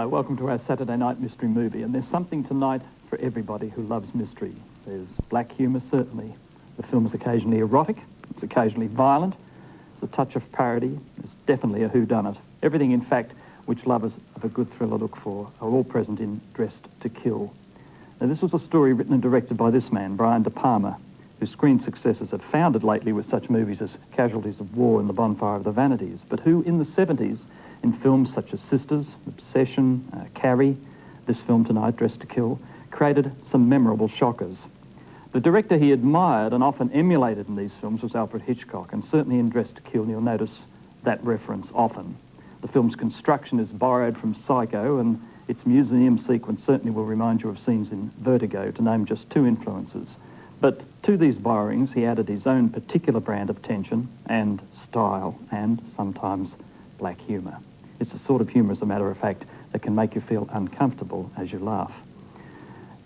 Hello, welcome to our Saturday night mystery movie, and there's something tonight for everybody who loves mystery. There's black humour, certainly. The film is occasionally erotic, it's occasionally violent, there's a touch of parody, there's definitely a whodunit. Everything, in fact, which lovers of a good thriller look for are all present in Dressed to Kill. Now, this was a story written and directed by this man, Brian De Palma, whose screen successes had foundered lately with such movies as Casualties of War and The Bonfire of the Vanities, but who in the 70s, in films such as Sisters, Obsession, Carrie, this film tonight, Dressed to Kill, created some memorable shockers. The director he admired and often emulated in these films was Alfred Hitchcock, and certainly in Dressed to Kill you'll notice that reference often. The film's construction is borrowed from Psycho, and its museum sequence certainly will remind you of scenes in Vertigo, to name just two influences. But to these borrowings, he added his own particular brand of tension and style, and sometimes black humour. It's the sort of humour, as a matter of fact, that can make you feel uncomfortable as you laugh.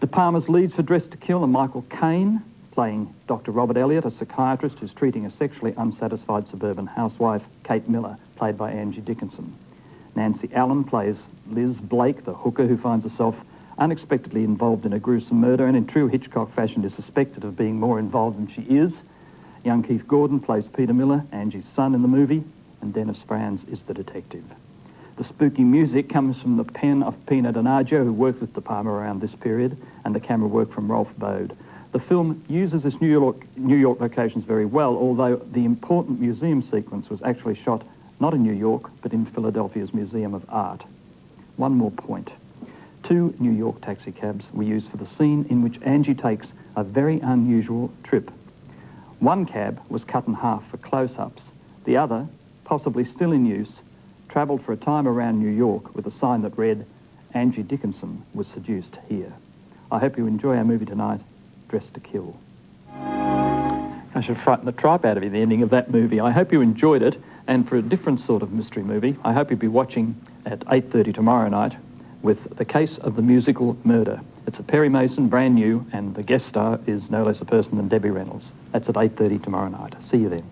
De Palma's leads for Dressed to Kill are Michael Caine, playing Dr. Robert Elliott, a psychiatrist who's treating a sexually unsatisfied suburban housewife, Kate Miller, played by Angie Dickinson. Nancy Allen plays Liz Blake, the hooker who finds herself unexpectedly involved in a gruesome murder and in true Hitchcock fashion is suspected of being more involved than she is. Young Keith Gordon plays Peter Miller, Angie's son in the movie, and Dennis Franz is the detective. The spooky music comes from the pen of Pino Donaggio, who worked with De Palma around this period, and the camera work from Rolf Bode. The film uses its New York locations very well, although the important museum sequence was actually shot not in New York, but in Philadelphia's Museum of Art. One more point. 2 New York taxicabs were used for the scene in which Angie takes a very unusual trip. One cab was cut in half for close-ups. The other, possibly still in use, travelled for a time around New York with a sign that read, Angie Dickinson was seduced here. I hope you enjoy our movie tonight, Dressed to Kill. I should frighten the tripe out of you, the ending of that movie. I hope you enjoyed it, and for a different sort of mystery movie, I hope you'll be watching at 8:30 tomorrow night with The Case of the Musical Murder. It's a Perry Mason, brand new, and the guest star is no less a person than Debbie Reynolds. That's at 8:30 tomorrow night. See you then.